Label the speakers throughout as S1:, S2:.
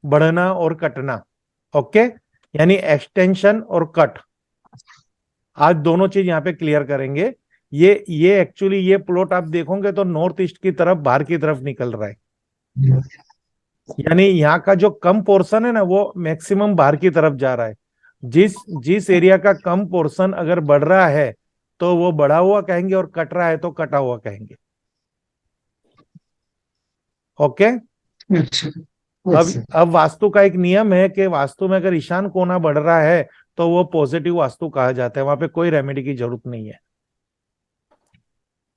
S1: बढ़ना और कटना। ओके, यानी एक्सटेंशन और कट, आज दोनों चीज यहाँ पे क्लियर करेंगे। ये एक्चुअली ये प्लॉट आप देखोगे तो नॉर्थ ईस्ट की तरफ, बाहर की तरफ निकल रहा है, यानी यहाँ का जो कम पोर्शन है ना वो मैक्सिमम बाहर की तरफ जा रहा है। जिस जिस एरिया का कम पोर्शन अगर बढ़ रहा है तो वो बढ़ा हुआ कहेंगे, और कट रहा है तो कटा हुआ कहेंगे। ओके।
S2: अच्छा।
S1: अब
S2: अच्छा।
S1: अब वास्तु का एक नियम है कि वास्तु में अगर ईशान कोना बढ़ रहा है तो वो पॉजिटिव वास्तु कहा जाता है, वहां पे कोई रेमेडी की जरूरत नहीं है।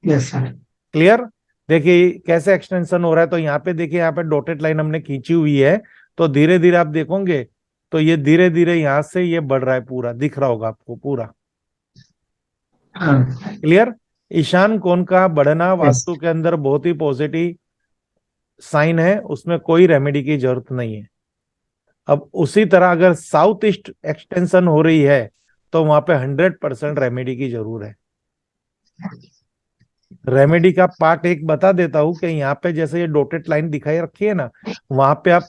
S2: Yes sir.
S1: क्लियर। देखिए कैसे एक्सटेंशन हो रहा है, तो यहाँ पे देखिए, यहाँ पे डॉटेड लाइन हमने खींची हुई है, तो धीरे धीरे आप देखोगे तो ये धीरे धीरे यहाँ से ये बढ़ रहा है, पूरा दिख रहा होगा आपको पूरा।
S2: हाँ।
S1: क्लियर। ईशान कोण का बढ़ना
S2: यस।
S1: वास्तु के अंदर बहुत ही पॉजिटिव साइन है, उसमें कोई रेमेडी की जरूरत नहीं है। अब उसी तरह अगर साउथ ईस्ट एक्सटेंशन हो रही है तो वहां पे 100% रेमेडी की जरूर है। रेमेडी का पार्ट एक बता देता हूं कि यहाँ पे जैसे ये डॉटेड लाइन दिखाई रखी है ना, वहां पे आप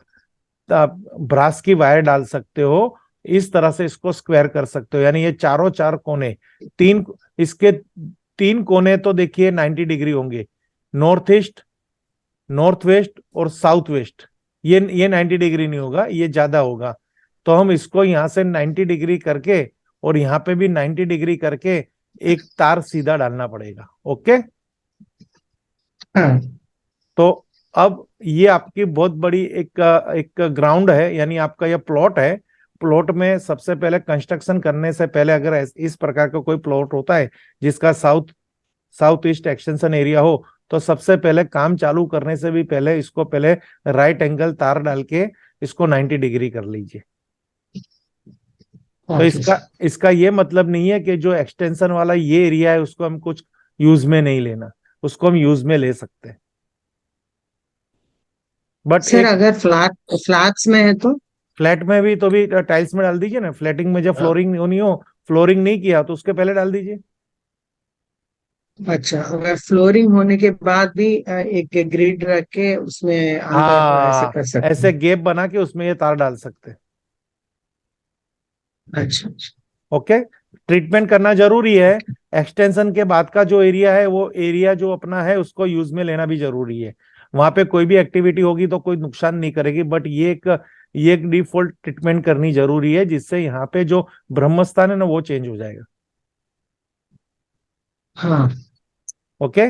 S1: ब्रास की वायर डाल सकते हो, इस तरह से इसको स्क्वायर कर सकते हो, यानी ये चारों चार कोने, तीन, इसके तीन कोने तो देखिए 90 डिग्री होंगे, नॉर्थ ईस्ट, नॉर्थ वेस्ट और साउथ वेस्ट। ये 90 डिग्री नहीं होगा, ये ज्यादा होगा। तो हम इसको यहां से 90 डिग्री करके और यहाँ पे भी 90 डिग्री करके एक तार सीधा डालना पड़ेगा। ओके।
S2: हाँ।
S1: तो अब ये आपकी बहुत बड़ी एक एक ग्राउंड है, यानी आपका ये प्लॉट है। प्लॉट में सबसे पहले कंस्ट्रक्शन करने से पहले अगर इस प्रकार का कोई प्लॉट होता है जिसका south south east extension area हो, तो सबसे पहले काम चालू करने से भी पहले इसको पहले राइट एंगल तार डाल के इसको 90 डिग्री कर लीजिए। तो
S2: ओके
S1: इसका
S2: सर।
S1: इसका ये मतलब नहीं है कि जो एक्सटेंशन वाला ये एरिया है उसको हम कुछ यूज में नहीं लेना, उसको हम यूज में ले सकते हैं। बट
S2: सर
S1: एक
S2: अगर फ्लैट्स में है तो?
S1: फ्लैट में भी तो भी टाइल्स में डाल दीजिए ना, फ्लैटिंग में जब फ्लोरिंग नहीं हो, फ्लोरिंग नहीं किया तो उसके पहले डाल दीजिए।
S2: अच्छा, अगर फ्लोरिंग होने के बाद भी एक ग्रिड रख के उसमें अंदर ऐसे
S1: हाँ,
S2: कर सकते
S1: ऐसे
S2: हैं?
S1: गैप बना के उसमें ये तार डाल सकते हैं।
S2: अच्छा अच्छा।
S1: ओके। ट्रीटमेंट करना जरूरी है। एक्सटेंशन के बाद का जो एरिया है वो एरिया जो अपना है उसको यूज में लेना भी जरूरी है। वहां पे कोई भी एक्टिविटी होगी तो कोई नुकसान नहीं करेगी, बट ये एक डिफॉल्ट ट्रीटमेंट करनी जरूरी है, जिससे यहाँ पे जो ब्रह्मस्थान है ना वो चेंज हो जाएगा।
S2: हाँ।
S1: ओके।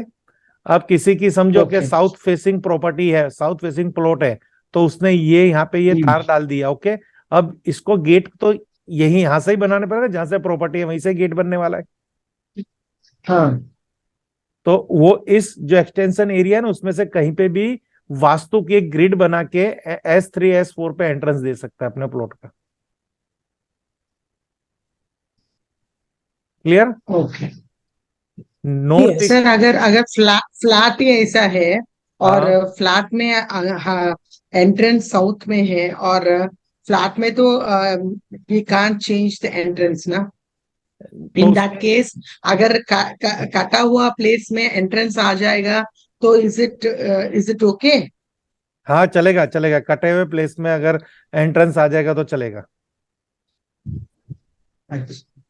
S1: अब किसी की समझो कि
S2: ओके।
S1: साउथ फेसिंग प्रॉपर्टी है, साउथ फेसिंग प्लॉट है, तो उसने ये यहाँ पे ये
S2: हम्म।
S1: तार डाल दिया। ओके। अब इसको गेट तो यही यहां से ही बनाने पड़ेगा, जहां से प्रॉपर्टी है वहीं से गेट बनने वाला है।
S2: हाँ।
S1: तो वो इस जो एक्सटेंशन एरिया है ना उसमें से कहीं पे भी वास्तु की एक ग्रिड बना के S3 S4 पे एंट्रेंस दे सकता है अपने प्लॉट का। Clear.
S2: Okay.
S1: North east.
S2: Sir अगर अगर फ्लैट ही ऐसा है और
S1: हाँ,
S2: फ्लैट में एंट्रेंस साउथ में है और फ्लैट में तो we can't change the entrance ना?
S1: तो
S2: इन दैट
S1: उसमें
S2: केस अगर कटा हुआ प्लेस में एंट्रेंस आ जाएगा तो इज इट ओके?
S1: हाँ, चलेगा चलेगा, कटे हुए प्लेस में अगर एंट्रेंस आ जाएगा तो चलेगा।
S2: अच्छा।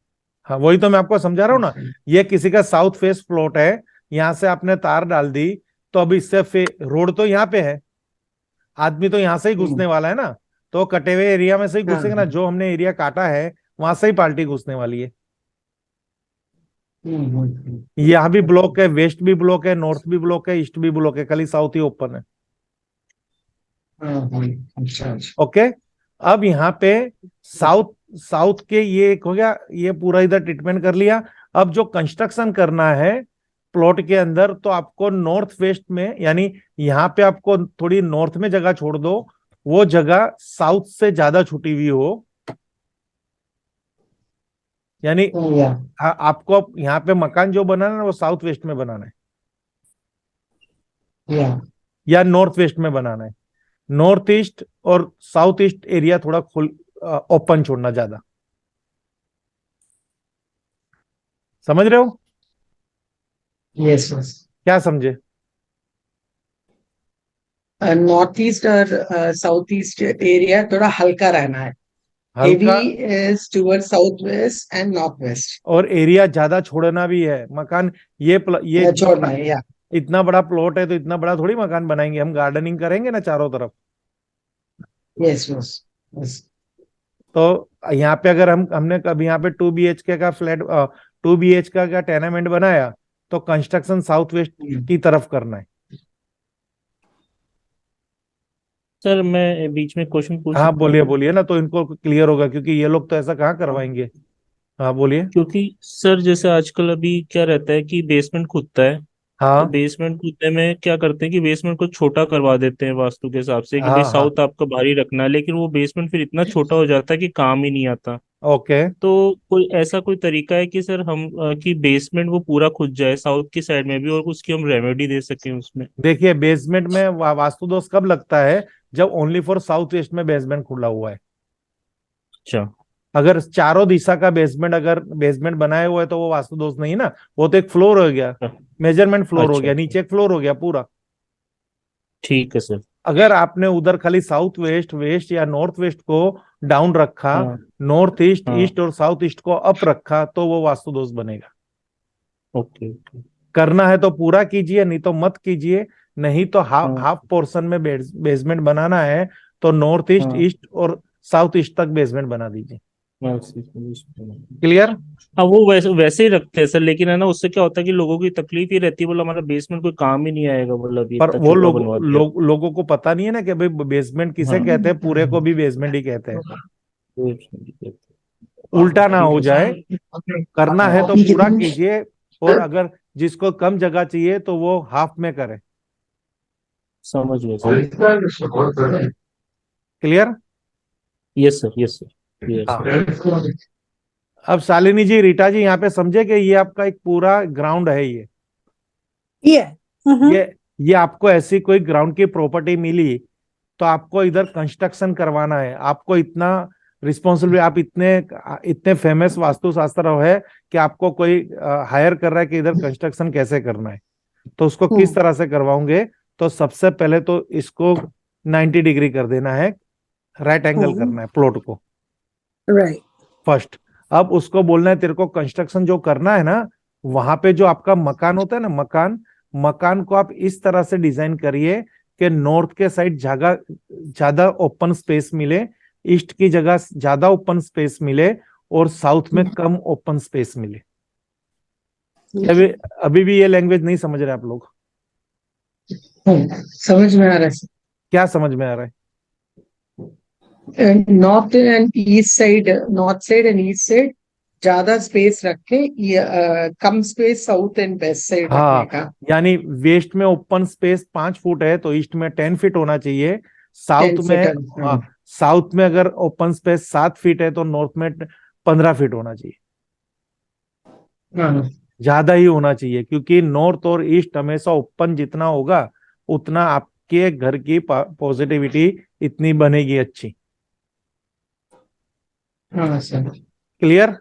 S1: हाँ, वही तो मैं आपको समझा रहा हूँ ना।
S2: ओके।
S1: ये किसी का साउथ फेस प्लॉट है, यहाँ से आपने तार डाल दी, तो अब इससे रोड तो यहाँ पे है, आदमी तो यहाँ से ही घुसने वाला है ना, तो कटे हुए एरिया में से ही
S2: हाँ।
S1: घुसेगा ना, जो हमने एरिया काटा है वहां से ही पार्टी घुसने वाली है। यहाँ भी
S2: ओके।
S1: ब्लॉक है, वेस्ट भी ब्लॉक है, नॉर्थ भी ब्लॉक है, ईस्ट भी ब्लॉक है, खाली साउथ ही ओपन है।
S2: हाँ हाँ। अच्छा अच्छा।
S1: ओके। अब यहाँ पे साउथ साउथ के ये एक हो गया, ये पूरा इधर ट्रीटमेंट कर लिया। अब जो कंस्ट्रक्शन करना है प्लॉट के अंदर, तो आपको नॉर्थ वेस्ट में, यानी यहाँ पे आपको थोड़ी नॉर्थ में जगह छोड़ दो, वो जगह साउथ से ज्यादा छुटी हुई हो, यानी
S2: या
S1: आपको यहाँ पे मकान जो बनाना है वो साउथ वेस्ट में बनाना है
S2: या
S1: या नॉर्थ वेस्ट में बनाना है। नॉर्थ ईस्ट और साउथ ईस्ट एरिया थोड़ा खुल ओपन छोड़ना ज्यादा। समझ रहे हो?
S2: Yes yes.
S1: क्या समझे?
S2: नॉर्थ ईस्ट और साउथ ईस्ट एरिया थोड़ा हल्का रहना है. हेवी
S1: हल्का,
S2: is toward south west and north west.
S1: और एरिया ज्यादा छोड़ना भी है मकान। ये इतना
S2: छोड़ना
S1: बड़ा,
S2: है या.
S1: इतना बड़ा प्लॉट है तो इतना बड़ा थोड़ी मकान बनाएंगे हम, गार्डनिंग करेंगे ना चारों तरफ।
S2: Yes yes yes.
S1: तो यहाँ पे अगर हमने कभी यहाँ पे 2 BHK का फ्लैट, 2 BHK का टेनामेंट बनाया, तो कंस्ट्रक्शन साउथ वेस्ट की तरफ करना है।
S3: सर मैं बीच में क्वेश्चन पूछ
S1: हाँ
S3: सकता
S1: बोलिए
S3: हूँ?
S1: बोलिए ना, तो इनको क्लियर होगा, क्योंकि ये लोग तो ऐसा कहाँ करवाएंगे। हाँ बोलिए।
S3: क्योंकि सर जैसे आजकल अभी क्या रहता है कि बेसमेंट खुदता है, तो
S1: हाँ
S3: बेसमेंट खुदने में क्या करते हैं कि बेसमेंट को छोटा करवा देते हैं वास्तु के हिसाब से कि भाई
S1: हाँ हाँ।
S3: साउथ आपका भारी रखना है, लेकिन वो बेसमेंट फिर इतना छोटा हो जाता है कि काम ही नहीं आता।
S1: ओके।
S3: तो कोई ऐसा कोई तरीका है कि सर हम कि बेसमेंट वो पूरा खुद जाए साउथ की साइड में भी और उसकी हम रेमेडी दे सकें उसमें?
S1: देखिए बेसमेंट में वास्तु दोष कब लगता है, जब ओनली फॉर साउथ वेस्ट में बेसमेंट खुला हुआ है।
S3: अच्छा।
S1: अगर चारों दिशा का बेसमेंट, अगर बेसमेंट बनाए हुआ है तो वो वास्तु दोष नहीं ना, वो तो एक फ्लोर हो गया, मेजरमेंट फ्लोर हो
S3: अच्छा
S1: गया,
S3: अच्छा।
S1: नीचे एक फ्लोर हो गया पूरा।
S3: ठीक है सर।
S1: अगर आपने उधर खाली साउथ वेस्ट, वेस्ट या नॉर्थ वेस्ट को डाउन रखा,
S3: हाँ
S1: नॉर्थ ईस्ट,
S3: हाँ।
S1: ईस्ट और साउथ ईस्ट को अप रखा, तो वो वास्तु दोष बनेगा।
S3: Okay okay.
S1: करना है तो पूरा कीजिए, नहीं तो मत कीजिए। नहीं तो हाफ
S3: हाँ
S1: हाफ पोर्शन में बेसमेंट बनाना है, तो नॉर्थ ईस्ट,
S3: हाँ
S1: ईस्ट और साउथ ईस्ट तक बेसमेंट बना दीजिए।
S3: बस
S1: क्लियर।
S3: हाँ वो वैसे वैसे ही रखते हैं सर, लेकिन है ना उससे क्या होता है कि लोगों की तकलीफ ही रहती है, बोला हमारा बेसमेंट कोई काम ही नहीं आएगा, बोला अभी
S1: पर
S3: इतना
S1: वो
S3: छोटा बनवा दिया।
S1: लोगों को पता नहीं है ना कि भाई बेसमेंट किसे
S3: हाँ
S1: कहते हैं, पूरे को भी बेसमेंट ही कहते हैं।
S3: तो
S1: उल्टा ना
S3: ठीक
S1: हो
S3: है
S1: जाए।
S3: सर।
S1: करना है तो
S2: ठीक
S1: पूरा
S2: है.
S1: कीजिए, और अगर जिसको कम जगह चाहिए तो वो हाफ में करे।
S3: समझ गया sir.
S1: Clear.
S3: Yes sir yes sir clear
S1: हाँ।
S3: सर।
S1: अब शालिनी जी, रीटा जी, यहाँ पे समझे कि ये आपका एक पूरा ग्राउंड है।
S4: ये हम्म.
S1: ये ये आपको ऐसी कोई ग्राउंड की प्रॉपर्टी मिली, तो आपको इधर कंस्ट्रक्शन करवाना है। आपको इतना रिस्पॉन्सिबिलिटी, आप इतने इतने फेमस वास्तुशास्त्र है कि आपको कोई हायर कर रहा है कि इधर कंस्ट्रक्शन कैसे करना है, तो उसको किस तरह से करवाओगे। तो सबसे पहले तो इसको 90 डिग्री कर देना है, राइट एंगल करना है प्लॉट को
S4: राइट.
S1: फर्स्ट। अब उसको बोलना है तेरे को कंस्ट्रक्शन जो करना है ना, वहां पे जो आपका मकान होता है ना, मकान मकान को आप इस तरह से डिजाइन करिए कि नॉर्थ के साइड जगह ज्यादा ओपन स्पेस मिले, ईस्ट की जगह ज्यादा ओपन स्पेस मिले, और साउथ में कम ओपन स्पेस मिले। अभी अभी भी ये लैंग्वेज नहीं समझ रहे आप लोग?
S2: समझ में आ रहा है.
S1: क्या समझ में आ रहा है?
S2: North and east side, north side and east side ज्यादा स्पेस रखे, ये कम space south and west side रखने
S1: हाँ,
S2: का.
S1: यानी वेस्ट में ओपन स्पेस 5 फुट है तो ईस्ट में 10 फीट होना चाहिए। South
S2: 10 feet.
S1: में, साउथ में अगर ओपन स्पेस 7 फीट है तो नॉर्थ में 15 फीट होना चाहिए।
S2: हाँ.
S1: ज्यादा ही होना चाहिए, क्योंकि नॉर्थ और ईस्ट हमेशा ओपन जितना होगा, उतना आपके घर की पॉजिटिविटी इतनी बनेगी अच्छी।
S2: हाँ सर.
S1: क्लियर।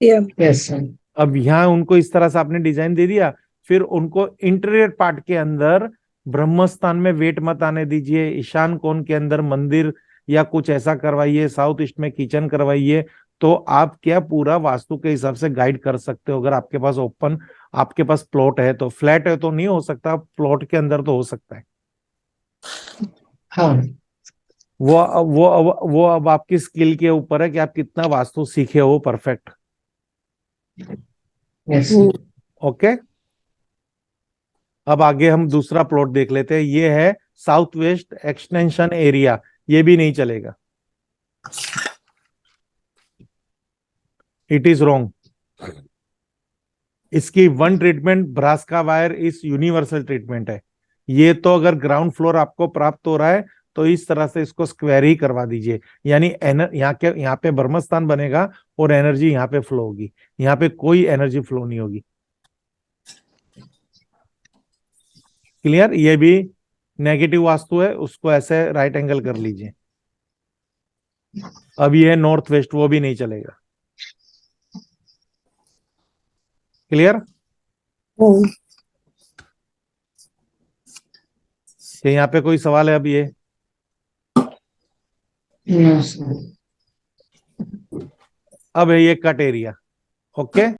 S4: ये
S2: यस सर.
S1: अब यहाँ उनको इस तरह से आपने डिजाइन दे दिया, फिर उनको इंटीरियर पार्ट के अंदर ब्रह्म स्थान में वेट मत आने दीजिए, ईशान कोण के अंदर मंदिर या कुछ ऐसा करवाइए, साउथ ईस्ट में किचन करवाइए। तो आप क्या पूरा वास्तु के हिसाब से गाइड कर सकते हो। अगर आपके पास ओपन, आपके पास प्लॉट है, तो फ्लैट है तो नहीं हो सकता, प्लॉट के अंदर तो हो सकता है।
S2: हाँ.
S1: वो अब आपकी स्किल के ऊपर है कि आप कितना वास्तु सीखे हो परफेक्ट।
S2: यस.
S1: ओके। अब आगे हम दूसरा प्लॉट देख लेते हैं। ये है साउथ वेस्ट एक्सटेंशन एरिया, ये भी नहीं चलेगा, इट इज रॉन्ग। इसकी वन ट्रीटमेंट ब्रास का वायर इस यूनिवर्सल ट्रीटमेंट है। ये तो अगर ग्राउंड फ्लोर आपको प्राप्त हो रहा है तो इस तरह से इसको स्क्वायर ही करवा दीजिए, यानी यहाँ पे ब्रह्मस्थान बनेगा और एनर्जी यहाँ पे फ्लो होगी, यहाँ पे कोई एनर्जी फ्लो नहीं होगी। क्लियर। ये भी नेगेटिव वास्तु है, उसको ऐसे राइट एंगल कर लीजिए। अब ये है नॉर्थ वेस्ट, वो भी नहीं चलेगा। क्लियर। कि यहाँ पे कोई सवाल है अब ये?
S2: Yes.
S1: अब है ये कट एरिया। ओके